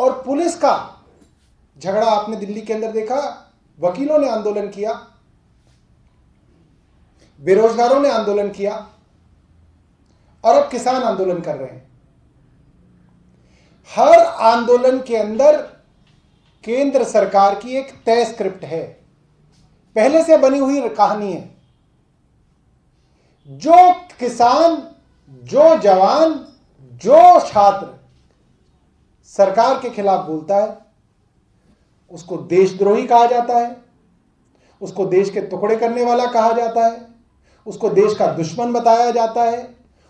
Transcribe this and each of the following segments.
और पुलिस का झगड़ा आपने दिल्ली के अंदर देखा, वकीलों ने आंदोलन किया, बेरोजगारों ने आंदोलन किया और अब किसान आंदोलन कर रहे हैं। हर आंदोलन के अंदर केंद्र सरकार की एक तय स्क्रिप्ट है, पहले से बनी हुई कहानी है। जो किसान, जो जवान, जो छात्र सरकार के खिलाफ बोलता है उसको देशद्रोही कहा जाता है, उसको देश के टुकड़े करने वाला कहा जाता है, उसको देश का दुश्मन बताया जाता है,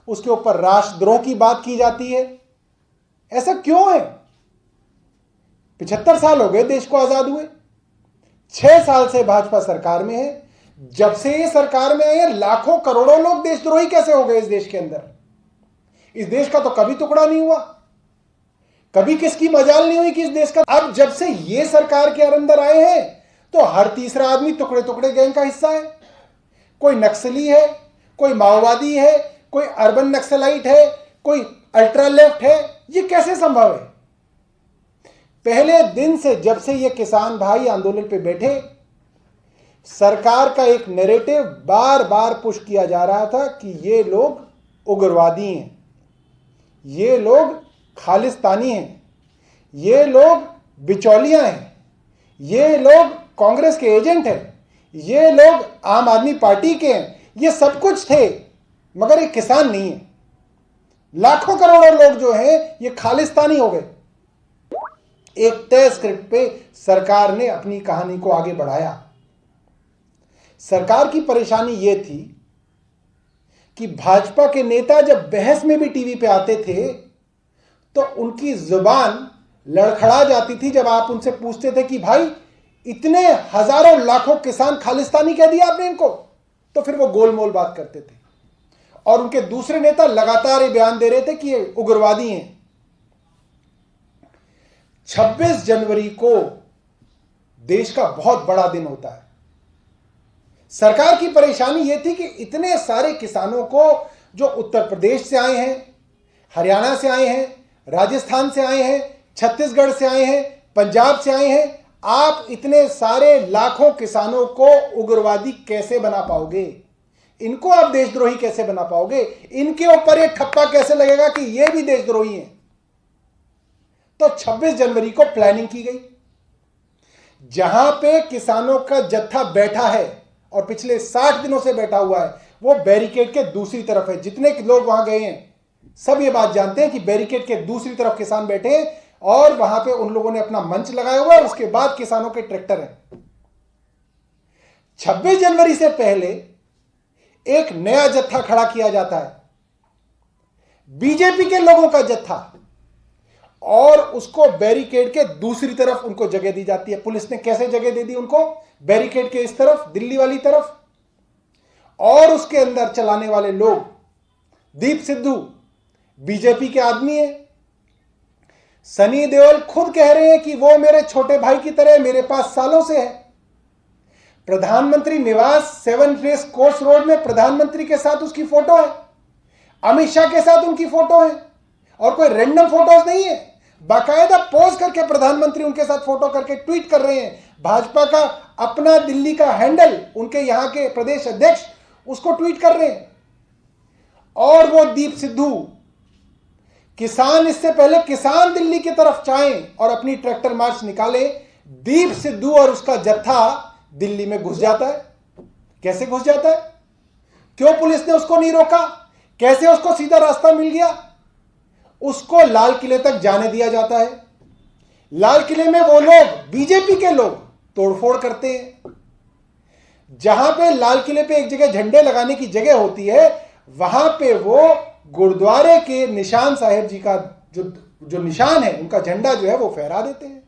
उसके ऊपर राष्ट्रद्रोह की बात की जाती है। ऐसा क्यों है? 75 साल हो गए देश को आजाद हुए, 6 साल से भाजपा सरकार में है। जब से ये सरकार में है लाखों करोड़ों लोग देशद्रोही कैसे हो गए इस देश के अंदर? इस देश का तो कभी टुकड़ा नहीं हुआ, कभी किसकी मजाल नहीं हुई कि इस देश का। अब जब से ये सरकार के अंदर आए हैं तो हर तीसरा आदमी टुकड़े टुकड़े गैंग का हिस्सा है। कोई नक्सली है, कोई माओवादी है, कोई अर्बन नक्सलाइट है, कोई अल्ट्रा लेफ्ट है। ये कैसे संभव है? पहले दिन से जब से ये किसान भाई आंदोलन पे बैठे, सरकार का एक नैरेटिव बार बार पुश किया जा रहा था कि ये लोग उग्रवादी हैं, ये लोग खालिस्तानी हैं, ये लोग बिचौलियां हैं, ये लोग कांग्रेस के एजेंट हैं, ये लोग आम आदमी पार्टी के हैं। ये सब कुछ थे, मगर ये किसान नहीं है। लाखों करोड़ों लोग जो हैं ये खालिस्तानी हो गए। एक तय स्क्रिप्ट पे सरकार ने अपनी कहानी को आगे बढ़ाया। सरकार की परेशानी ये थी कि भाजपा के नेता जब बहस में भी टीवी पे आते थे तो उनकी जुबान लड़खड़ा जाती थी जब आप उनसे पूछते थे कि भाई इतने हजारों लाखों किसान खालिस्तानी कह दिया आपने इनको, तो फिर वो गोलमोल बात करते थे। और उनके दूसरे नेता लगातार ये बयान दे रहे थे कि ये उग्रवादी हैं। 26 जनवरी को देश का बहुत बड़ा दिन होता है। सरकार की परेशानी यह थी कि इतने सारे किसानों को जो उत्तर प्रदेश से आए हैं, हरियाणा से आए हैं, राजस्थान से आए हैं, छत्तीसगढ़ से आए हैं, पंजाब से आए हैं, आप इतने सारे लाखों किसानों को उग्रवादी कैसे बना पाओगे? इनको आप देशद्रोही कैसे बना पाओगे? इनके ऊपर ये ठप्पा कैसे लगेगा कि ये भी देशद्रोही हैं? तो 26 जनवरी को प्लानिंग की गई। जहां पे किसानों का जत्था बैठा है और पिछले 60 दिनों से बैठा हुआ है, वो बैरिकेड के दूसरी तरफ है। जितने लोग वहां गए हैं सब ये बात जानते हैं कि बैरिकेड के दूसरी तरफ किसान बैठे हैं और वहां पे उन लोगों ने अपना मंच लगाया हुआ है। उसके बाद किसानों के ट्रैक्टर हैं। 26 जनवरी से पहले एक नया जत्था खड़ा किया जाता है, बीजेपी के लोगों का जत्था, और उसको बैरिकेड के दूसरी तरफ उनको जगह दी जाती है। पुलिस ने कैसे जगह दे दी उनको? बैरिकेड के इस तरफ, दिल्ली वाली तरफ। और उसके अंदर चलाने वाले लोग, दीप सिद्धू बीजेपी के आदमी हैं। सनी देओल खुद कह रहे हैं कि वो मेरे छोटे भाई की तरह मेरे पास सालों से है। प्रधानमंत्री निवास 7 फेस कोर्स रोड में प्रधानमंत्री के साथ उसकी फोटो है, अमित शाह के साथ उनकी फोटो है, और कोई रैंडम फोटोज नहीं है। बाकायदा पोज करके प्रधानमंत्री उनके साथ फोटो करके ट्वीट कर रहे हैं। भाजपा का अपना दिल्ली का हैंडल, उनके यहां के प्रदेश अध्यक्ष उसको ट्वीट कर रहे हैं। और वो दीप सिद्धू, किसान, इससे पहले किसान दिल्ली की तरफ जाएं और अपनी ट्रैक्टर मार्च निकाले, दीप सिद्धू और उसका जत्था दिल्ली में घुस जाता है। कैसे घुस जाता है? क्यों पुलिस ने उसको नहीं रोका? कैसे उसको सीधा रास्ता मिल गया? उसको लाल किले तक जाने दिया जाता है। लाल किले में वो लोग, बीजेपी के लोग, तोड़फोड़ करते हैं। जहां पे लाल किले पे एक जगह झंडे लगाने की जगह होती है, वहां पे वो गुरुद्वारे के निशान साहिब जी का जो निशान है, उनका झंडा जो है वो फहरा देते हैं।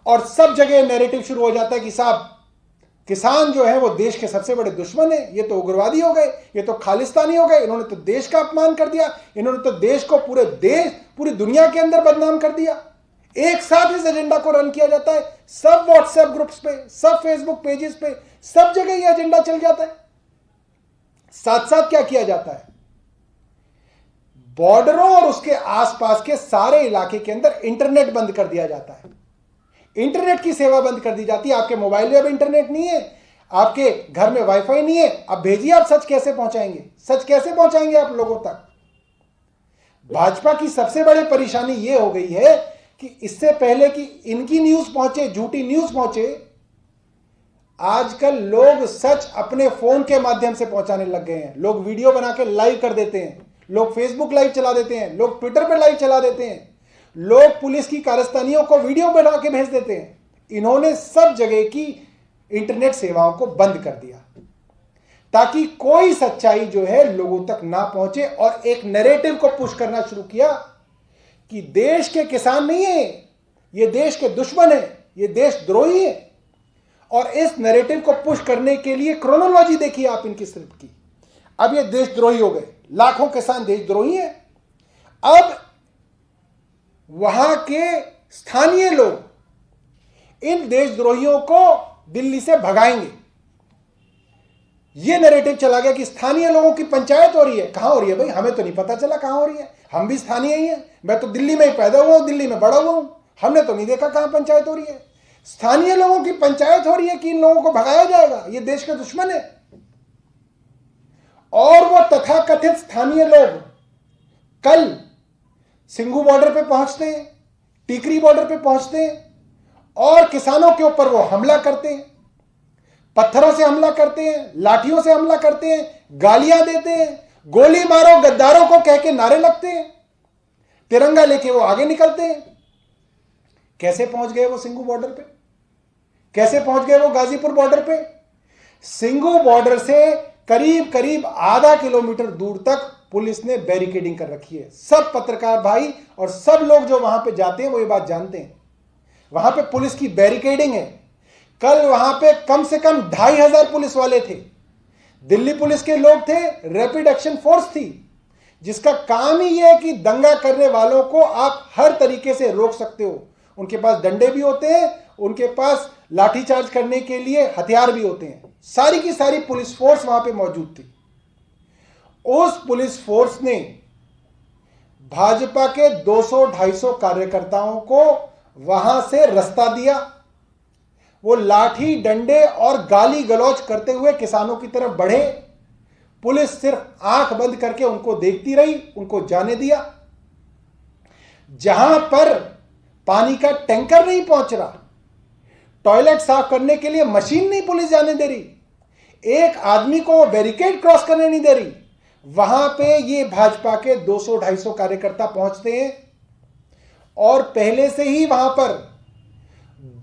और सब जगह नैरेटिव शुरू हो जाता है कि साहब किसान जो है वो देश के सबसे बड़े दुश्मन है, ये तो उग्रवादी हो गए, ये तो खालिस्तानी हो गए, इन्होंने तो देश का अपमान कर दिया, इन्होंने तो देश को पूरी दुनिया के अंदर बदनाम कर दिया। एक साथ इस एजेंडा को रन किया जाता है। सब व्हाट्सएप ग्रुप्स पे, सब फेसबुक पेजेस पे, सब जगह ये एजेंडा चल जाता है। साथ साथ क्या किया जाता है? बॉर्डरों और उसके आसपास के सारे इलाके के अंदर इंटरनेट बंद कर दिया जाता है, इंटरनेट की सेवा बंद कर दी जाती है। आपके मोबाइल में अब इंटरनेट नहीं है, आपके घर में वाईफाई नहीं है, अब भेजिए आप सच कैसे पहुंचाएंगे, सच कैसे पहुंचाएंगे आप लोगों तक। भाजपा की सबसे बड़ी परेशानी यह हो गई है कि इससे पहले कि इनकी न्यूज पहुंचे, झूठी न्यूज पहुंचे, आजकल लोग सच अपने फोन के माध्यम से पहुंचाने लग गए हैं। लोग वीडियो बना के लाइव कर देते हैं, लोग फेसबुक लाइव चला देते हैं, लोग ट्विटर पे लाइव चला देते हैं, लोग पुलिस की कारस्तानियों को वीडियो बना के भेज देते हैं। इन्होंने सब जगह की इंटरनेट सेवाओं को बंद कर दिया ताकि कोई सच्चाई जो है लोगों तक ना पहुंचे, और एक नैरेटिव को पुश करना शुरू किया कि देश के किसान नहीं है, ये देश के दुश्मन है, ये देशद्रोही है। और इस नैरेटिव को पुश करने के लिए क्रोनोलॉजी देखिए आप इनकी स्क्रिप्ट की। अब ये देशद्रोही हो गए, लाखों किसान देशद्रोही हैं। अब वहां के स्थानीय लोग इन देशद्रोहियों को दिल्ली से भगाएंगे। यह नैरेटिव चला गया कि स्थानीय लोगों की पंचायत हो रही है। कहां हो रही है भाई, हमें तो नहीं पता चला कहां हो रही है, हम भी स्थानीय ही हैं, मैं तो दिल्ली में ही पैदा हुआ हूं, दिल्ली में बड़ा हुआ हूं, हमने तो नहीं देखा कहां पंचायत हो रही है। स्थानीय लोगों की पंचायत हो रही है कि इन लोगों को भगाया जाएगा, ये देश के दुश्मन है। और वो तथाकथित स्थानीय लोग कल सिंघू बॉर्डर पे पहुंचते हैं, टीकरी बॉर्डर पे पहुंचते हैं और किसानों के ऊपर वो हमला करते हैं, पत्थरों से हमला करते हैं, लाठियों से हमला करते हैं, गालियां देते हैं, गोली मारो गद्दारों को कह के नारे लगते हैं, तिरंगा लेके वो आगे निकलते हैं। कैसे पहुंच गए वो सिंघू बॉर्डर पे, कैसे पहुंच गए वो गाजीपुर बॉर्डर पे? सिंघू बॉर्डर से करीब करीब आधा किलोमीटर दूर तक पुलिस ने बैरिकेडिंग कर रखी है। सब पत्रकार भाई और सब लोग जो वहां पे जाते हैं वो ये बात जानते हैं, वहां पे पुलिस की बैरिकेडिंग है। कल वहां पे कम से कम 2500 पुलिस वाले थे, दिल्ली पुलिस के लोग थे, रैपिड एक्शन फोर्स थी, जिसका काम ही यह है कि दंगा करने वालों को आप हर तरीके से रोक सकते हो। उनके पास डंडे भी होते हैं, उनके पास लाठीचार्ज करने के लिए हथियार भी होते हैं। सारी की सारी पुलिस फोर्स वहां पे मौजूद थी। उस पुलिस फोर्स ने भाजपा के 200-250 कार्यकर्ताओं को वहां से रास्ता दिया। वो लाठी डंडे और गाली गलौज करते हुए किसानों की तरफ बढ़े। पुलिस सिर्फ आंख बंद करके उनको देखती रही, उनको जाने दिया। जहां पर पानी का टैंकर नहीं पहुंच रहा, टॉयलेट साफ करने के लिए मशीन नहीं पुलिस जाने दे रही, एक आदमी को बैरिकेड क्रॉस करने नहीं दे रही, वहां पे ये भाजपा के 200-250 कार्यकर्ता पहुंचते हैं और पहले से ही वहां पर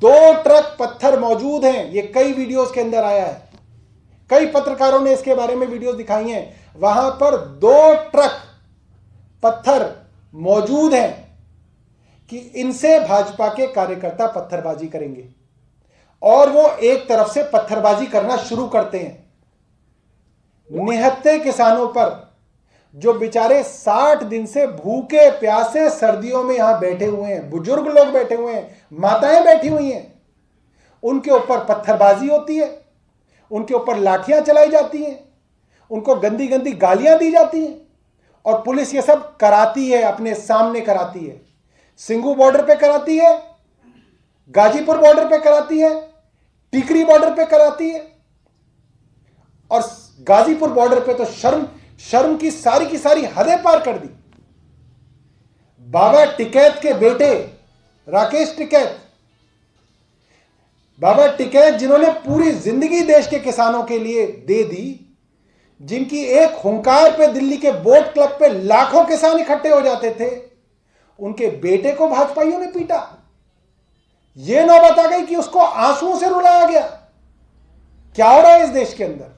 2 ट्रक पत्थर मौजूद हैं। ये कई वीडियोस के अंदर आया है, कई पत्रकारों ने इसके बारे में वीडियोस दिखाई हैं। वहां पर 2 ट्रक पत्थर मौजूद हैं कि इनसे भाजपा के कार्यकर्ता पत्थरबाजी करेंगे, और वो एक तरफ से पत्थरबाजी करना शुरू करते हैं। निहत्थे किसानों पर जो बेचारे 60 दिन से भूखे प्यासे सर्दियों में यहां बैठे हुए हैं, बुजुर्ग लोग बैठे हुए हैं, माताएं बैठी हुई हैं, उनके ऊपर पत्थरबाजी होती है, उनके ऊपर लाठियां चलाई जाती हैं, उनको गंदी गंदी गालियां दी जाती हैं, और पुलिस ये सब कराती है, अपने सामने कराती है। सिंघू बॉर्डर पे कराती है, गाजीपुर बॉर्डर पे कराती है, टीकरी बॉर्डर पे कराती है, और गाजीपुर बॉर्डर पे तो शर्म की सारी हदें पार कर दी। बाबा टिकैत के बेटे राकेश टिकैत, बाबा टिकैत जिन्होंने पूरी जिंदगी देश के किसानों के लिए दे दी, जिनकी एक हुंकार पे दिल्ली के बोट क्लब पे लाखों किसान इकट्ठे हो जाते थे, उनके बेटे को भाजपाइयों ने पीटा। यह नौबत आ गई कि उसको आंसुओं से रुलाया गया। क्या हो रहा है इस देश के अंदर?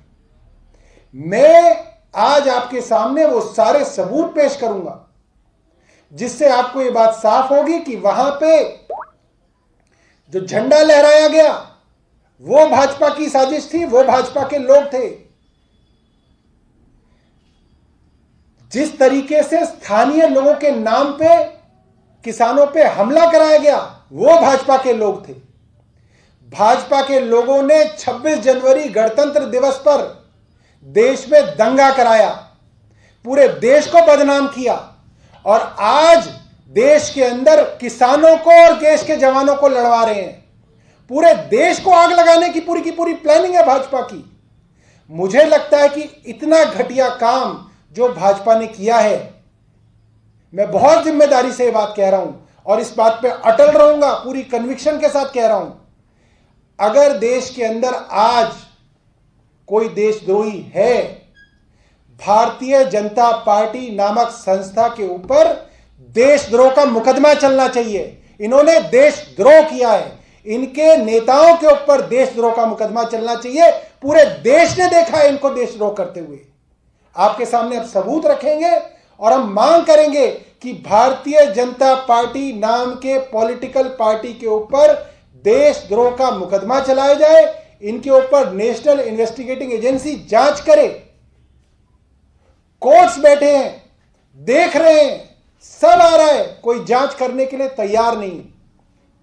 मैं आज आपके सामने वो सारे सबूत पेश करूंगा जिससे आपको यह बात साफ होगी कि वहां पे जो झंडा लहराया गया वो भाजपा की साजिश थी, वो भाजपा के लोग थे। जिस तरीके से स्थानीय लोगों के नाम पे किसानों पे हमला कराया गया वो भाजपा के लोग थे। भाजपा के लोगों ने 26 जनवरी गणतंत्र दिवस पर देश में दंगा कराया, पूरे देश को बदनाम किया, और आज देश के अंदर किसानों को और देश के जवानों को लड़वा रहे हैं। पूरे देश को आग लगाने की पूरी प्लानिंग है भाजपा की। मुझे लगता है कि इतना घटिया काम जो भाजपा ने किया है, मैं बहुत जिम्मेदारी से ये बात कह रहा हूं और इस बात पे अटल रहूंगा, पूरी कन्विक्शन के साथ कह रहा हूं। अगर देश के अंदर आज कोई देशद्रोही है, भारतीय जनता पार्टी नामक संस्था के ऊपर देशद्रोह का मुकदमा चलना चाहिए। इन्होंने देशद्रोह किया है, इनके नेताओं के ऊपर देशद्रोह का मुकदमा चलना चाहिए। पूरे देश ने देखा है इनको देशद्रोह करते हुए। आपके सामने अब सबूत रखेंगे और हम मांग करेंगे कि भारतीय जनता पार्टी नाम के पॉलिटिकल पार्टी के ऊपर देशद्रोह का मुकदमा चलाया जाए, इनके ऊपर नेशनल इन्वेस्टिगेटिंग एजेंसी जांच करे। कोर्ट्स बैठे हैं, देख रहे हैं, सब आ रहा है, कोई जांच करने के लिए तैयार नहीं।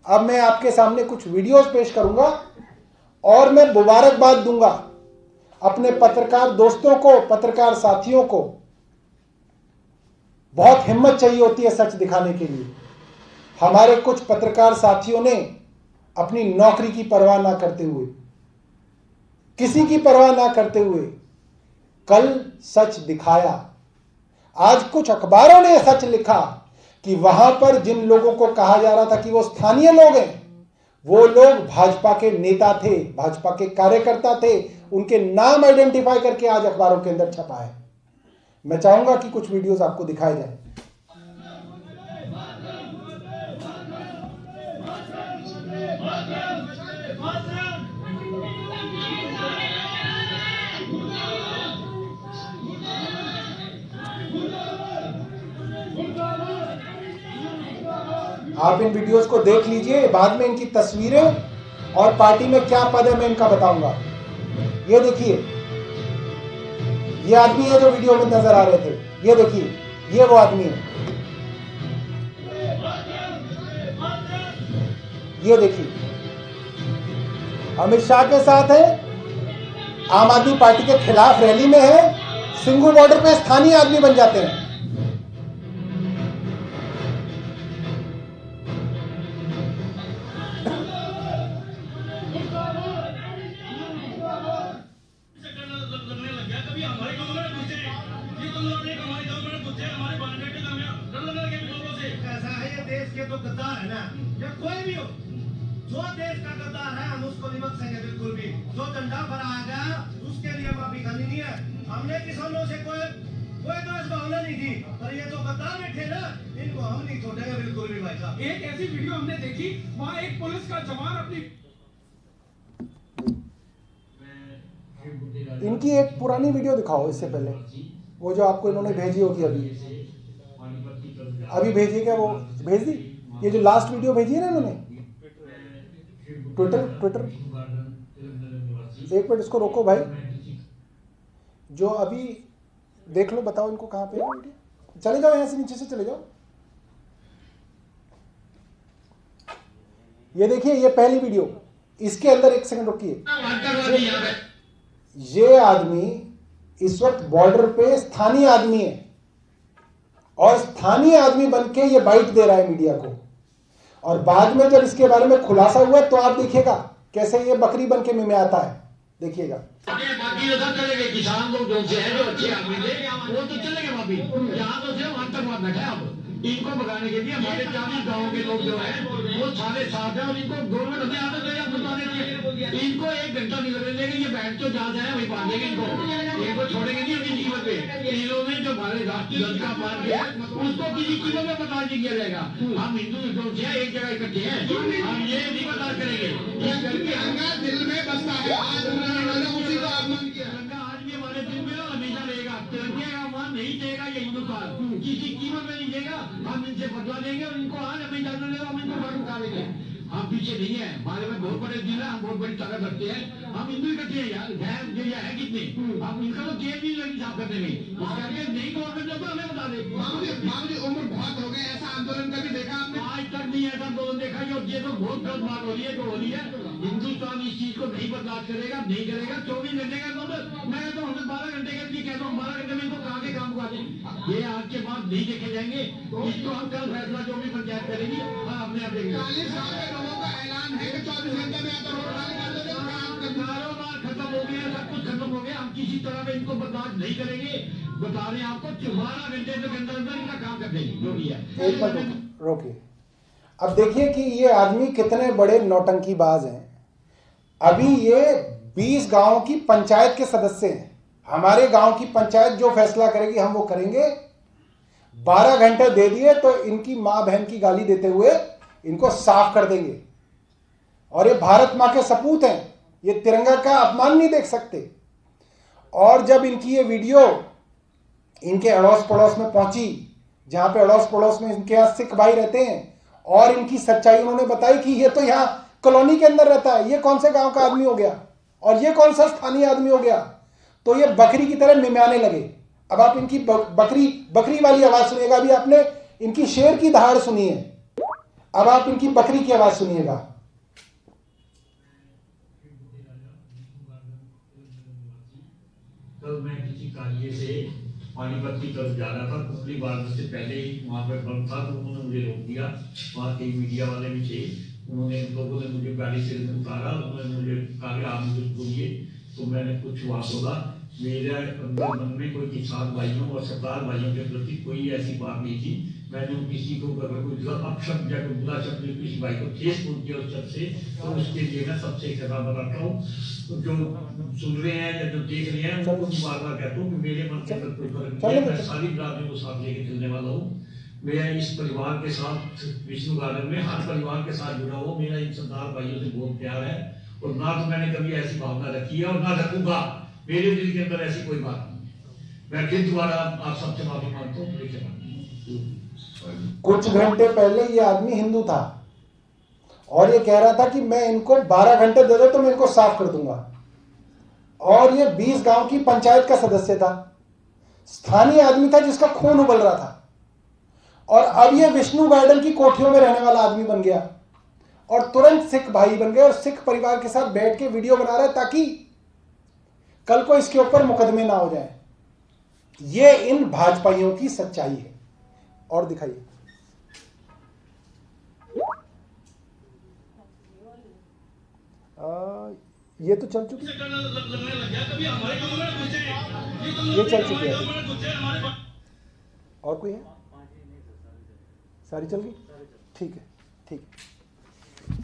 अब मैं आपके सामने कुछ वीडियोस पेश करूंगा और मैं मुबारकबाद दूंगा अपने पत्रकार दोस्तों को, पत्रकार साथियों को। बहुत हिम्मत चाहिए होती है सच दिखाने के लिए। हमारे कुछ पत्रकार साथियों ने अपनी नौकरी की परवाह ना करते हुए, किसी की परवाह ना करते हुए कल सच दिखाया। आज कुछ अखबारों ने सच लिखा कि वहां पर जिन लोगों को कहा जा रहा था कि वो स्थानीय लोग हैं, वो लोग भाजपा के नेता थे, भाजपा के कार्यकर्ता थे। उनके नाम आइडेंटिफाई करके आज अखबारों के अंदर छपा है। मैं चाहूंगा कि कुछ वीडियोस आपको दिखाए जाए। आप इन वीडियोस को देख लीजिए, बाद में इनकी तस्वीरें और पार्टी में क्या पद है मैं इनका बताऊंगा। ये देखिए, ये आदमी है जो वीडियो में नजर आ रहे थे। ये देखिए, ये वो आदमी है। ये देखिए, अमित शाह के साथ है, आम आदमी पार्टी के खिलाफ रैली में है, सिंघू बॉर्डर पे स्थानीय आदमी बन जाते हैं। तो गद्दार है ना, या कोई भी हो, जो देश का गद्दार है हम उसको नहीं बख्शेंगे बिल्कुल भी। जो झंडा फहराएगा उसके लिए माफी खानी नहीं है। हमने किसानों से कोई दोष भावना नहीं थी, पर ये जो गद्दार बैठे ना, इनको हम नहीं छोड़ेंगे बिल्कुल भी भाई साहब। एक ऐसी वीडियो हमने देखी, वहाँ एक पुलिस का जवान अपनी इनकी एक पुरानी वीडियो दिखाओ इससे पहले, वो जो आपको इन्होंने भेजी होगी अभी भेजी क्या, वो भेज दी। ये जो लास्ट वीडियो भेजी है ना इन्होंने ट्विटर, एक मिनट इसको रोको भाई, जो अभी देख लो, बताओ इनको कहां पे है वीडियो। चले जाओ, यहां से नीचे से चले जाओ। ये देखिए, ये पहली वीडियो, इसके अंदर एक सेकंड रुकिए। ये आदमी इस वक्त बॉर्डर पे स्थानीय आदमी है और स्थानीय आदमी बनके ये बाइट दे रहा है मीडिया को। और बाद में जब इसके बारे में खुलासा हुआ तो आप देखिएगा कैसे ये बकरी बनके में आता है। देखिएगा, बाकी उधर चलेंगे किसान लोग जो है, जो अच्छे आदमी थे वो तो चलेंगे वापिस। यहाँ तो सिर्फ आतंकवाद बैठा है। अब इनको भगाने के लिए हमारे 40 गाँव के लोग जो है वो सारे साथ है और इनको गवर्नमेंट हमें आदत है बताने की। इनको 1 घंटा नहीं लगने देंगे, ये बैठ तो जहाँ जाए वही बांधेंगे। इनको छोड़ेंगे नहीं अपनी कीमत पे। इन्होंने जो हमारे राष्ट्रीय ध्वज का अपमान किया उसको किसी कीमत में बर्दाश्त नहीं किया जाएगा। हम हिंदू जो है एक जगह इकट्ठे हैं, हम ये नहीं बर्दाश्त करेंगे। दिल में बसता है, उसी को अपमान किया। आज भी हमारे दिल में हमेशा रहेगा। तिरंगे का अपमान नहीं देगा ये हिंदुस्तान, किसी कीमत में नहीं देगा। हम इनसे बदला लेंगे और इनको आज हमें जाने देगा, हम इनको बाहर उतारेंगे। हम पीछे नहीं है, हमारे में बहुत बड़े दिल है, हम बहुत बड़ी ताकत रखते हैं। हम हिंदू इकट्ठे हैं यार, गैर है कितने। हम इनका तो जेल नहीं लगी साफ करने में, इस करके नहीं गवर्नमेंट जब हमें बता दे। उम्र बहुत हो गए, ऐसा आंदोलन कभी देखा आपने? आज तक नहीं ऐसा आंदोलन देखा। ये तो बहुत गलत बात हो रही है जो हो रही है। हिंदुस्तान इस चीज को नहीं बर्दाश्त करेगा, नहीं करेगा। 24 घंटे का मतलब मैं तो हमें 12 घंटे के लिए कहता हूँ, 12 घंटे में इनको कहाँ के काम को आ जाए। ये आज के बाद नहीं देखे जाएंगे, इसको हम कल फैसला जो भी पंचायत करेगी अपने आप देखेंगे। 40 साल के लोगों का ऐलान है कि 24 घंटे में कारोबार खत्म हो गया, सब कुछ खत्म हो गया। हम किसी तरह में इनको बर्दाश्त नहीं करेंगे। बता रहे हैं आपको, 12 घंटे के अंदर अंदर इनका काम कर देंगे जो भी है। एक मिनट रोकिए। अब देखिए कि ये आदमी कितने बड़े नौटंकीबाज हैं। अभी ये 20 गांव की पंचायत के सदस्य हैं। हमारे गांव की पंचायत जो फैसला करेगी हम वो करेंगे। 12 घंटे दे दिए तो इनकी मां बहन की गाली देते हुए इनको साफ कर देंगे। और ये भारत मां के सपूत हैं, ये तिरंगा का अपमान नहीं देख सकते। और जब इनकी ये वीडियो इनके अड़ोस पड़ोस में पहुंची, जहां पे अड़ोस पड़ोस में इनके यहाँ सिख भाई रहते हैं, और इनकी सच्चाई उन्होंने बताई कि ये तो यहाँ कॉलोनी के अंदर रहता है, ये कौन से गांव का आदमी हो गया और ये कौन सा स्थानीय आदमी हो गया, तो ये बकरी की तरह मिमियाने लगे। अब आप इनकी बकरी वाली आवाज सुनिएगा। अभी आपने इनकी शेर की दहाड़ सुनी है, अब आप इनकी बकरी की आवाज सुनिएगा। कल मैं किसी कार्य से पानीपत की तरफ जा रहा था, पिछली बार से पहले ही वहाँ पर बंद था, तो उन्होंने मुझे रोक दिया। वहाँ के मीडिया वाले भी थे, उन्होंने लोगों ने मुझे गाड़ी से उतारा, उन्होंने मुझे कहा आप मुझे बोलिए। तो मैंने कुछ वहाँ बोला। मेरे अंदर मन में कोई किसान भाइयों और सरदार भाइयों के प्रति कोई ऐसी बात नहीं थी। मैंने किसी को अगर कोई अपशब्द या कोई बुरा शब्द किसी भाई को ठेस पहुंच गया उस शब्द से, तो उसके लिए मैं सबसे सजा बनाता हूँ। तो जो सुन रहे हैं या जो देख रहे हैं उनको बार बार कहता हूँ कि मेरे मन के अंदर कोई फर्क नहीं है। मैं सारी बिरादरी को साथ लेके चलने वाला हूँ। मैं इस परिवार के साथ विष्णु गार्डन में हर परिवार के साथ जुड़ा हूँ। मेरा इन सरदार भाइयों से बहुत प्यार है और ना तो मैंने कभी ऐसी भावना रखी है और ना रखूंगा। मेरे दिल के अंदर ऐसी कोई बात नहीं। मैं फिर दोबारा आप सबसे माफी मांगता हूँ। कुछ घंटे पहले ये आदमी हिंदू था और ये कह रहा था कि मैं इनको 12 घंटे दे दो तो मैं इनको साफ कर दूंगा। और ये 20 गांव की पंचायत का सदस्य था, स्थानीय आदमी था जिसका खून उबल रहा था। और अब ये विष्णु गार्डन की कोठियों में रहने वाला आदमी बन गया और तुरंत सिख भाई बन गए और सिख परिवार के साथ बैठ के वीडियो बना रहा है ताकि कल को इसके ऊपर मुकदमे ना हो जाए। ये इन भाजपाइयों की सच्चाई है। और दिखाइए। ये तो चल चुकी है, ये चल चुकी है। और कोई है? सारी चल गई? ठीक है, ठीक है।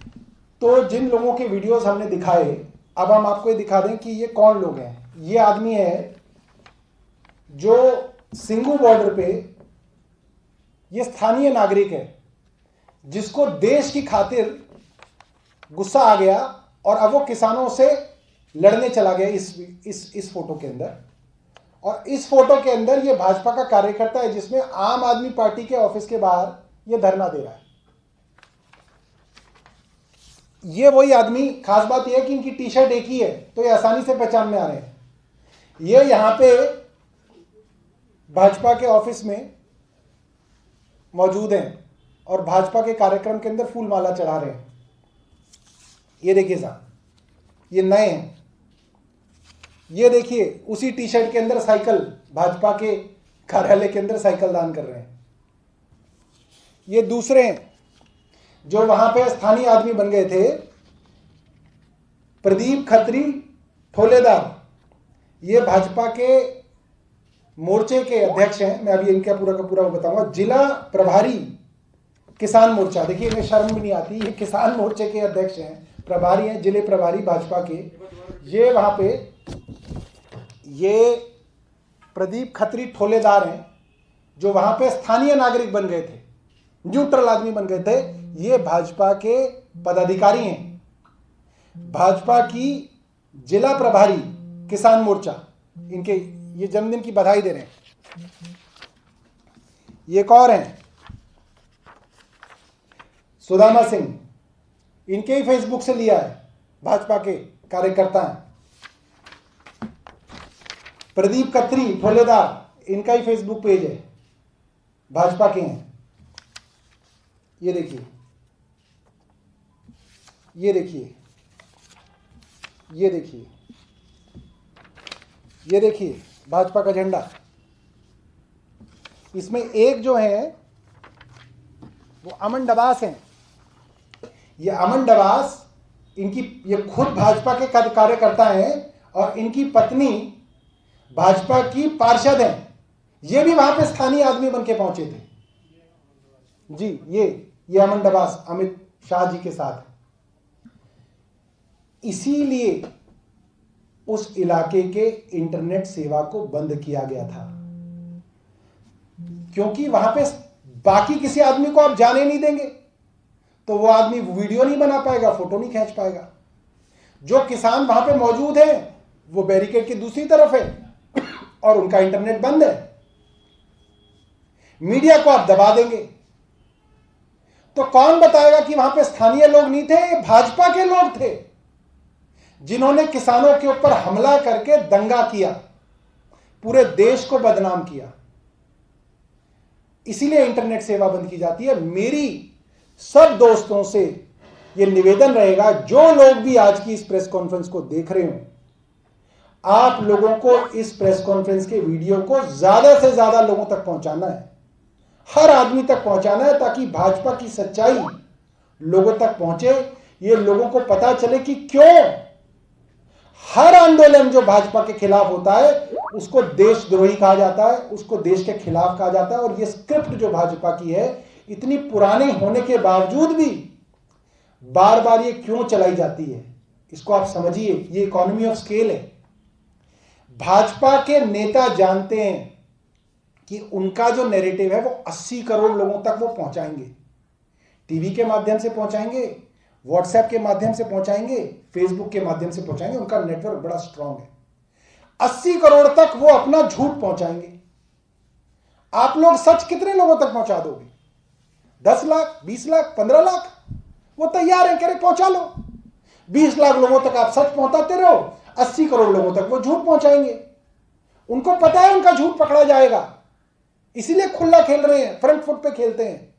तो जिन लोगों के वीडियोस हमने दिखाए, अब हम आपको ये दिखा दें कि ये कौन लोग हैं। ये आदमी है जो सिंगू बॉर्डर पे, ये स्थानीय नागरिक है जिसको देश की खातिर गुस्सा आ गया और अब वो किसानों से लड़ने चला गया इस फोटो के अंदर। और इस फोटो के अंदर ये भाजपा का कार्यकर्ता है जिसमें आम आदमी पार्टी के ऑफिस के बाहर ये धरना दे रहा है। ये वही आदमी, खास बात यह है कि इनकी टी शर्ट एक ही है तो ये आसानी से पहचान में आ रहे हैं। ये यहां पे भाजपा के ऑफिस में मौजूद हैं और भाजपा के कार्यक्रम के अंदर फूल माला चढ़ा रहे हैं। ये देखिए साहब, ये नए हैं। ये देखिए उसी टी शर्ट के अंदर साइकिल, भाजपा के कार्यालय के अंदर साइकिल दान कर रहे हैं। ये दूसरे हैं जो वहां पे स्थानीय आदमी बन गए थे, प्रदीप खत्री ठोलेदार। ये भाजपा के मोर्चे के अध्यक्ष हैं। मैं अभी इनका पूरा का पूरा बताऊंगा। जिला प्रभारी किसान मोर्चा, देखिए इन्हें शर्म भी नहीं आती, ये किसान मोर्चे के अध्यक्ष हैं, प्रभारी हैं, जिले प्रभारी भाजपा के। ये वहां पे ये प्रदीप खत्री ठोलेदार हैं जो वहां पे स्थानीय नागरिक बन गए थे, न्यूट्रल आदमी बन गए थे। ये भाजपा के पदाधिकारी हैं, भाजपा की जिला प्रभारी किसान मोर्चा। इनके ये जन्मदिन की बधाई दे रहे हैं। ये एक और हैं सुदामा सिंह, इनके ही फेसबुक से लिया है, भाजपा के कार्यकर्ता हैं। प्रदीप खत्री ठोलेदार, इनका ही फेसबुक पेज है, भाजपा के हैं। ये देखिए, ये देखिए, ये देखिए भाजपा का झंडा। इसमें एक जो है वो अमन डबास हैं। ये अमन डबास ये खुद भाजपा के कार्यकर्ता हैं और इनकी पत्नी भाजपा की पार्षद हैं। ये भी वहां पे स्थानीय आदमी बन के पहुंचे थे जी। ये अमन डबास अमित शाह जी के साथ है। इसीलिए उस इलाके के इंटरनेट सेवा को बंद किया गया था, क्योंकि वहां पे बाकी किसी आदमी को आप जाने नहीं देंगे तो वो आदमी वीडियो नहीं बना पाएगा, फोटो नहीं खींच पाएगा। जो किसान वहां पे मौजूद हैं वो बैरिकेड की दूसरी तरफ है और उनका इंटरनेट बंद है। मीडिया को आप दबा देंगे तो कौन बताएगा कि वहां पे स्थानीय लोग नहीं थे, ये भाजपा के लोग थे जिन्होंने किसानों के ऊपर हमला करके दंगा किया, पूरे देश को बदनाम किया। इसीलिए इंटरनेट सेवा बंद की जाती है। मेरी सब दोस्तों से यह निवेदन रहेगा, जो लोग भी आज की इस प्रेस कॉन्फ्रेंस को देख रहे हो, आप लोगों को इस प्रेस कॉन्फ्रेंस के वीडियो को ज्यादा से ज्यादा लोगों तक पहुंचाना है, हर आदमी तक पहुंचाना है, ताकि भाजपा की सच्चाई लोगों तक पहुंचे। ये लोगों को पता चले कि क्यों हर आंदोलन जो भाजपा के खिलाफ होता है उसको देशद्रोही कहा जाता है, उसको देश के खिलाफ कहा जाता है। और ये स्क्रिप्ट जो भाजपा की है, इतनी पुरानी होने के बावजूद भी बार बार ये क्यों चलाई जाती है, इसको आप समझिए। ये इकोनॉमी ऑफ स्केल है। भाजपा के नेता जानते हैं कि उनका जो नैरेटिव है वो 80 करोड़ लोगों तक वो पहुंचाएंगे। टीवी के माध्यम से पहुंचाएंगे, व्हाट्सएप के माध्यम से पहुंचाएंगे, फेसबुक के माध्यम से पहुंचाएंगे। उनका नेटवर्क बड़ा स्ट्रांग है। 80 करोड़ तक वो अपना झूठ पहुंचाएंगे। आप लोग सच कितने लोगों तक पहुंचा दोगे? 10 लाख, 20 लाख, 15 लाख? वो तैयार है, कह रहे पहुंचा लो। 20 लाख लोगों तक आप सच पहुंचाते रहो, 80 करोड़ लोगों तक वो झूठ पहुंचाएंगे। उनको पता है उनका झूठ पकड़ा जाएगा, इसीलिए खुला खेल रहे हैं, फ्रंट फुट पे खेलते हैं।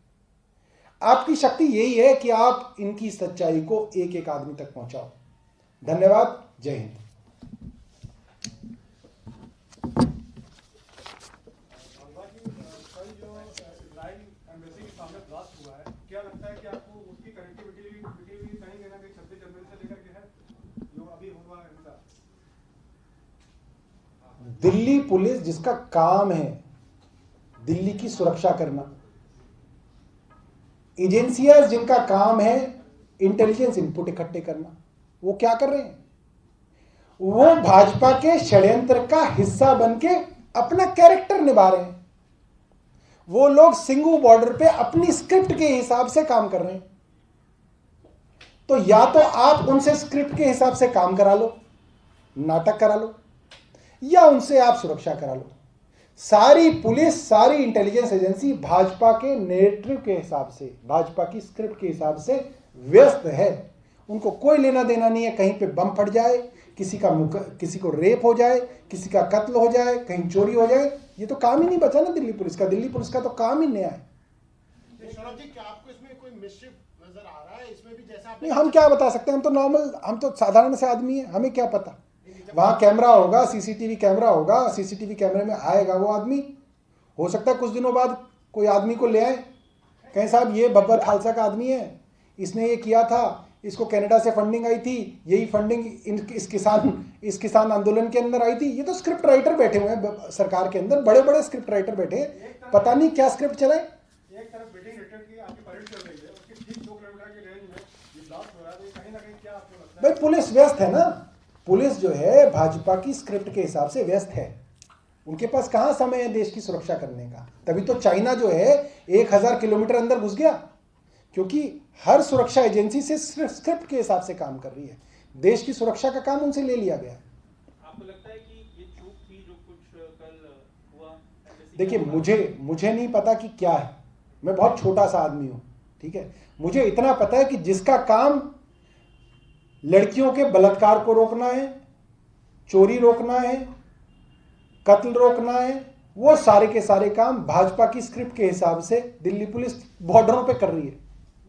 आपकी शक्ति यही है कि आप इनकी सच्चाई को एक एक आदमी तक पहुंचाओ। धन्यवाद। जय हिंद। क्या लगता है कि आपको उसकी कनेक्टिविटी कहीं ना कहीं 26 जनवरी से लेकर के है जो अभी हुआ है इनका? दिल्ली पुलिस जिसका काम है दिल्ली की सुरक्षा करना, एजेंसियां जिनका काम है इंटेलिजेंस इनपुट इकट्ठे करना, वो क्या कर रहे हैं? वो भाजपा के षड्यंत्र का हिस्सा बनके अपना कैरेक्टर निभा रहे हैं। वो लोग सिंगू बॉर्डर पे अपनी स्क्रिप्ट के हिसाब से काम कर रहे हैं। तो या तो आप उनसे स्क्रिप्ट के हिसाब से काम करा लो, नाटक करा लो, या उनसे आप सुरक्षा करा लो। सारी पुलिस, सारी इंटेलिजेंस एजेंसी भाजपा के नैरेटिव के हिसाब से, भाजपा की स्क्रिप्ट के हिसाब से व्यस्त है। उनको कोई लेना देना नहीं है कहीं पे बम फट जाए, किसी को रेप हो जाए, किसी का कत्ल हो जाए, कहीं चोरी हो जाए। ये तो काम ही नहीं बचा ना दिल्ली पुलिस का। दिल्ली पुलिस का तो काम ही नया है। सौरभ जी, क्या आपको इसमें कोई मिस्ट्री नजर आ रहा है? इसमें भी जैसा नहीं, हम क्या बता सकते हैं? हम तो नॉर्मल, हम तो साधारण से आदमी हैं, हमें क्या पता। वहां कैमरा होगा, सीसीटीवी कैमरा होगा, सीसीटीवी कैमरे में आएगा वो आदमी। हो सकता है कुछ दिनों बाद कोई आदमी को ले आए, कहें साहब ये बब्बर खालसा का आदमी है, इसने ये किया था, इसको कनाडा से फंडिंग आई थी, यही फंडिंग इस किसान आंदोलन के अंदर आई थी। ये तो स्क्रिप्ट राइटर बैठे हुए हैं सरकार के अंदर, बड़े बड़े स्क्रिप्ट राइटर बैठे हैं, पता नहीं क्या स्क्रिप्ट चलाए। एक तरफ बिल्डिंग रिटर्न की आपकी परेड चल रही है, उसके ठीक 2 किलोमीटर की रेंज में ये ब्लास्ट हो रहा है, कहीं ना कहीं क्या आपको लगता है? भाई पुलिस व्यस्त है ना। पुलिस जो है भाजपा की स्क्रिप्ट के हिसाब से व्यस्त है। उनके पास कहां समय है देश की सुरक्षा करने का? तभी तो चाइना जो है 1000 किलोमीटर अंदर घुस गया, क्योंकि हर सुरक्षा एजेंसी से स्क्रिप्ट के हिसाब से काम कर रही है। देश की सुरक्षा का काम उनसे ले लिया गया। आपको लगता है कि ये चूक थी जो कुछ कल हुआ? देखिए, मुझे नहीं पता कि क्या है। मैं बहुत छोटा सा आदमी हूं, ठीक है। मुझे इतना पता है कि जिसका काम लड़कियों के बलात्कार को रोकना है, चोरी रोकना है, कत्ल रोकना है, वो सारे के सारे काम भाजपा की स्क्रिप्ट के हिसाब से दिल्ली पुलिस बॉर्डरों पे कर रही है।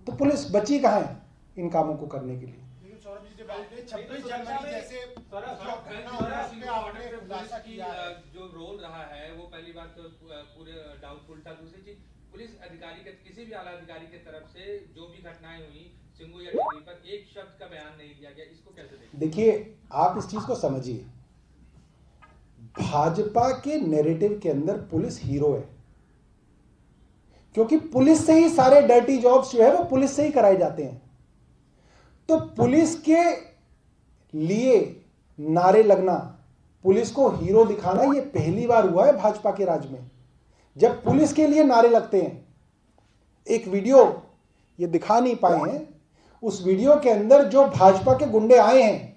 तो पुलिस बची कहां है इन कामों को करने के लिए? लेकिन सौरभ जी, जब 26 जनवरी जैसे घटना हो रहा है, उस पे आपने खुलासा किया है। जो रोल रहा है वो पहली बात तो पूरे डाउटफुल था। दूसरी चीज, पुलिस अधिकारी के किसी भी आला अधिकारी की तरफ से जो भी घटनाएं हुई सिंगू या टिहरी पर एक शब्द का बयान नहीं दिया गया। इसको कैसे देखते? देखिए, आप इस चीज को समझिए, भाजपा के नैरेटिव के अंदर पुलिस हीरो है, क्योंकि पुलिस से ही सारे डर्टी जॉब्स जो है वो पुलिस से ही कराए जाते हैं। तो पुलिस के लिए नारे लगना, पुलिस को हीरो दिखाना, ये पहली बार हुआ है भाजपा के राज में जब पुलिस के लिए नारे लगते हैं। एक वीडियो ये दिखा नहीं पाए हैं, उस वीडियो के अंदर जो भाजपा के गुंडे आए हैं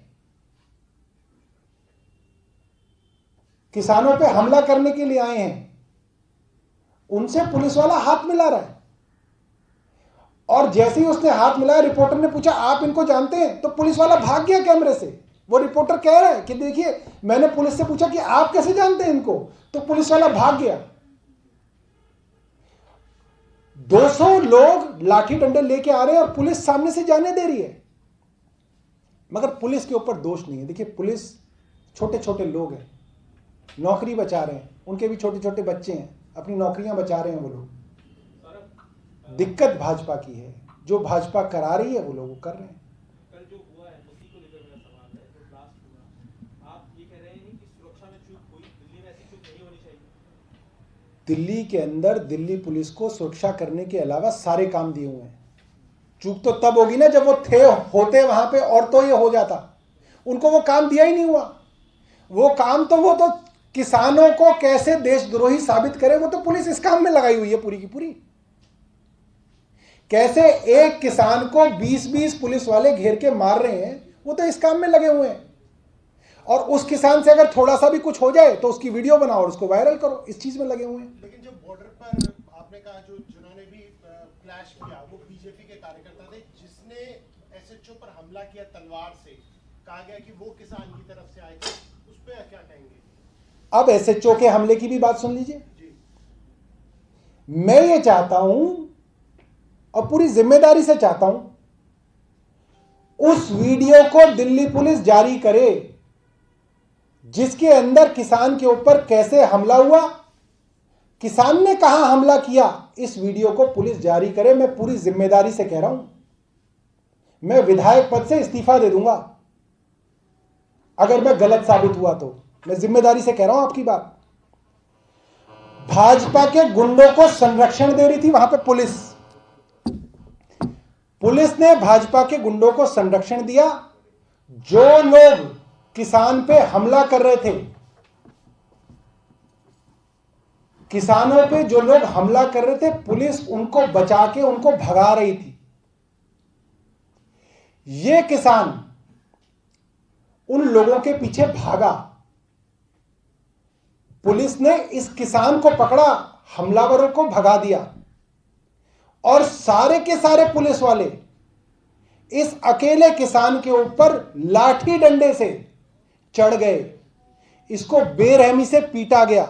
किसानों पे हमला करने के लिए आए हैं, उनसे पुलिस वाला हाथ मिला रहा है। और जैसे ही उसने हाथ मिलाया, रिपोर्टर ने पूछा आप इनको जानते हैं, तो पुलिस वाला भाग गया कैमरे से। वो रिपोर्टर कह रहा है कि देखिए, मैंने पुलिस से पूछा कि आप कैसे जानते हैं इनको, तो पुलिस वाला भाग गया। 200 लोग लाठी डंडे लेके आ रहे हैं और पुलिस सामने से जाने दे रही है, मगर पुलिस के ऊपर दोष नहीं है। देखिए, पुलिस छोटे छोटे लोग हैं, नौकरी बचा रहे हैं, उनके भी छोटे छोटे बच्चे हैं, अपनी नौकरियां बचा रहे हैं वो लोग। दिक्कत भाजपा की है, जो भाजपा करा रही है वो लोग कर रहे हैं। कल जो हुआ है उसी को लेकर मेरा सवाल है। जो ब्लास्ट हुआ, आप ये कह रहे हैं कि सुरक्षा में चूक हुई, दिल्ली में ऐसी चूक नहीं होनी चाहिए? दिल्ली के अंदर दिल्ली पुलिस को सुरक्षा करने के अलावा सारे काम दिए हुए हैं। चूक तो तब होगी ना जब वो होते वहां पे, और तो ये हो जाता। उनको वो काम दिया ही नहीं हुआ। वो काम तो वो तो किसानों को कैसे देशद्रोही साबित करे, वो तो पुलिस इस काम में लगाई हुई है पूरी की पूरी। कैसे एक किसान को 20-20 पुलिस वाले घेर के मार रहे हैं, वो तो इस काम में लगे हुए हैं। और उस किसान से अगर थोड़ा सा भी कुछ हो जाए तो उसकी वीडियो बनाओ और उसको वायरल करो, इस चीज में लगे हुए हैं। लेकिन जो बॉर्डर पर आपने कहा जो जिन्होंने भी क्लैश किया वो बीजेपी के कार्यकर्ता थे, जिसने एसएचओ पर हमला किया तलवार से, कहा गया कि वो किसान की तरफ से आए थे, उस पर क्या कहेंगे? अब एसएचओ के हमले की भी बात सुन लीजिए। मैं ये चाहता हूं और पूरी जिम्मेदारी से चाहता हूं, उस वीडियो को दिल्ली पुलिस जारी करे जिसके अंदर किसान के ऊपर कैसे हमला हुआ, किसान ने कहां हमला किया, इस वीडियो को पुलिस जारी करे। मैं पूरी जिम्मेदारी से कह रहा हूं, मैं विधायक पद से इस्तीफा दे दूंगा अगर मैं गलत साबित हुआ तो। मैं जिम्मेदारी से कह रहा हूं आपकी बात। भाजपा के गुंडों को संरक्षण दे रही थी वहां पे पुलिस। पुलिस ने भाजपा के गुंडों को संरक्षण दिया। जो लोग किसान पे हमला कर रहे थे, किसानों पे जो लोग हमला कर रहे थे, पुलिस उनको बचा के उनको भगा रही थी। ये किसान उन लोगों के पीछे भागा, पुलिस ने इस किसान को पकड़ा, हमलावरों को भगा दिया, और सारे के सारे पुलिस वाले इस अकेले किसान के ऊपर लाठी डंडे से चढ़ गए। इसको बेरहमी से पीटा गया।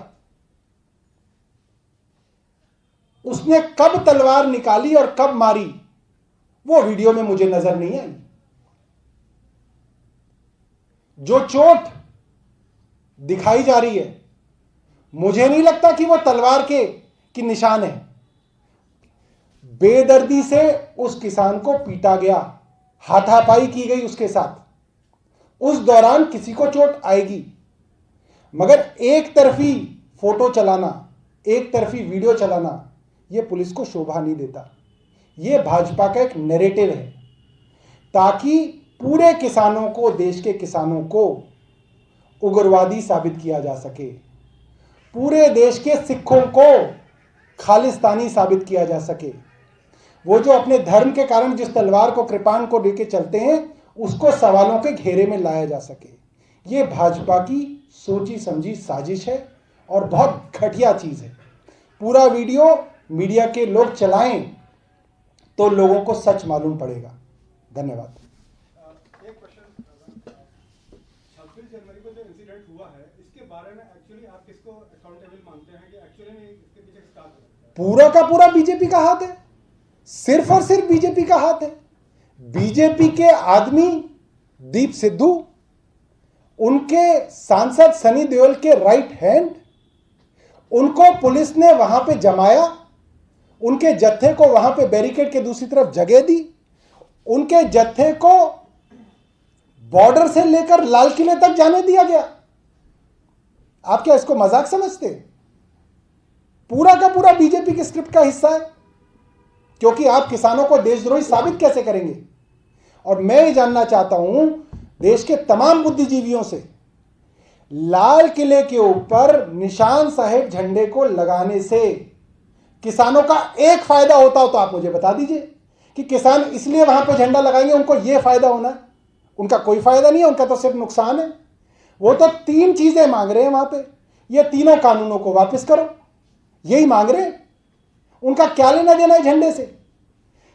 उसने कब तलवार निकाली और कब मारी, वो वीडियो में मुझे नजर नहीं आई। जो चोट दिखाई जा रही है, मुझे नहीं लगता कि वो तलवार की निशान है। बेदर्दी से उस किसान को पीटा गया, हाथापाई की गई उसके साथ। उस दौरान किसी को चोट आएगी, मगर एक तरफी फोटो चलाना, एक तरफी वीडियो चलाना, यह पुलिस को शोभा नहीं देता। यह भाजपा का एक नैरेटिव है ताकि पूरे किसानों को, देश के किसानों को उग्रवादी साबित किया जा सके, पूरे देश के सिखों को खालिस्तानी साबित किया जा सके। वो जो अपने धर्म के कारण जिस तलवार को, कृपाण को लेके चलते हैं, उसको सवालों के घेरे में लाया जा सके। ये भाजपा की सोची समझी साजिश है और बहुत घटिया चीज है। पूरा वीडियो मीडिया के लोग चलाएं तो लोगों को सच मालूम पड़ेगा। धन्यवाद। एक क्वेश्चन, 26 जनवरी को जो इंसिडेंट हुआ है, इसके बारे में एक्चुअली आप किसको अकाउंटेबल मानते हैं कि एक्चुअली में इसके पीछे किसका हाथ है? पूरा का पूरा बीजेपी का हाथ है, सिर्फ और सिर्फ बीजेपी का हाथ है। बीजेपी के आदमी दीप सिद्धू, उनके सांसद सनी देओल के राइट हैंड, उनको पुलिस ने वहां पे जमाया, उनके जत्थे को वहां पे बैरिकेड के दूसरी तरफ जगह दी, उनके जत्थे को बॉर्डर से लेकर लाल किले तक जाने दिया गया। आप क्या इसको मजाक समझते? पूरा का पूरा बीजेपी की स्क्रिप्ट का हिस्सा है, क्योंकि आप किसानों को देशद्रोही साबित कैसे करेंगे? और मैं ये जानना चाहता हूं देश के तमाम बुद्धिजीवियों से, लाल किले के ऊपर निशान साहेब झंडे को लगाने से किसानों का एक फायदा होता हो तो आप मुझे बता दीजिए कि किसान इसलिए वहां पे झंडा लगाएंगे उनको यह फायदा होना है। उनका कोई फायदा नहीं है, उनका तो सिर्फ नुकसान है। वो तो 3 चीजें मांग रहे हैं वहां पे, ये तीनों कानूनों को वापस करो, यही मांग रहे हैं। उनका क्या लेना देना है झंडे से?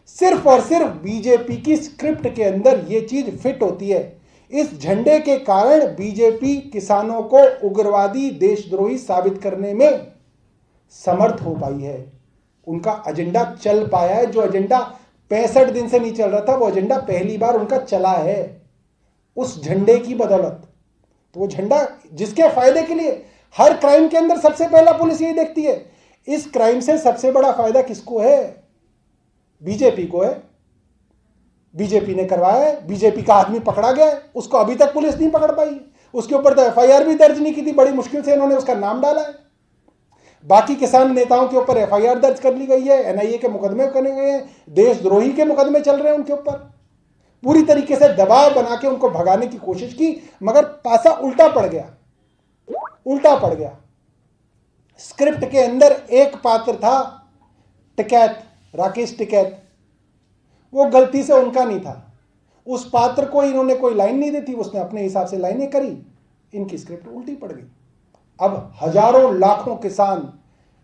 सिर्फ और सिर्फ बीजेपी की स्क्रिप्ट के अंदर यह चीज फिट होती है। इस झंडे के कारण बीजेपी किसानों को उग्रवादी देशद्रोही साबित करने में समर्थ हो पाई है। उनका एजेंडा चल पाया है। जो एजेंडा 65 दिन से नहीं चल रहा था, वो एजेंडा पहली बार उनका चला है उस झंडे की बदौलत। तो वो झंडा जिसके फायदे के लिए हर क्राइम के अंदर सबसे पहला पुलिस यही देखती है, इस क्राइम से सबसे बड़ा फायदा किसको है? बीजेपी को है। बीजेपी ने करवाया है, बीजेपी का आदमी पकड़ा गया है, उसको अभी तक पुलिस नहीं पकड़ पाई। उसके ऊपर तो एफआईआर भी दर्ज नहीं की थी, बड़ी मुश्किल से इन्होंने उसका नाम डाला है। बाकी किसान नेताओं के ऊपर एफआईआर दर्ज कर ली गई है, एनआईए के मुकदमे करने गए हैं, देशद्रोही के मुकदमे चल रहे हैं उनके ऊपर। पूरी तरीके से दबाव बना के उनको भगाने की कोशिश की, मगर पासा उल्टा पड़ गया, उल्टा पड़ गया। स्क्रिप्ट के अंदर एक पात्र था टिकैत, राकेश टिकैत, वो गलती से उनका नहीं था। उस पात्र को इन्होंने कोई लाइन नहीं दी थी, उसने अपने हिसाब से लाइनें करी, इनकी स्क्रिप्ट उल्टी पड़ गई। अब हजारों लाखों किसान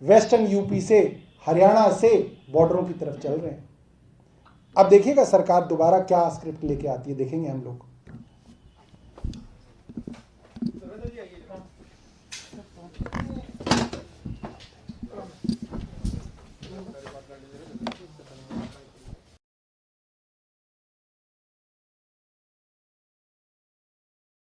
वेस्टर्न यूपी से, हरियाणा से बॉर्डरों की तरफ चल रहे हैं। अब देखिएगा सरकार दोबारा क्या स्क्रिप्ट लेके आती है, देखेंगे हम लोग।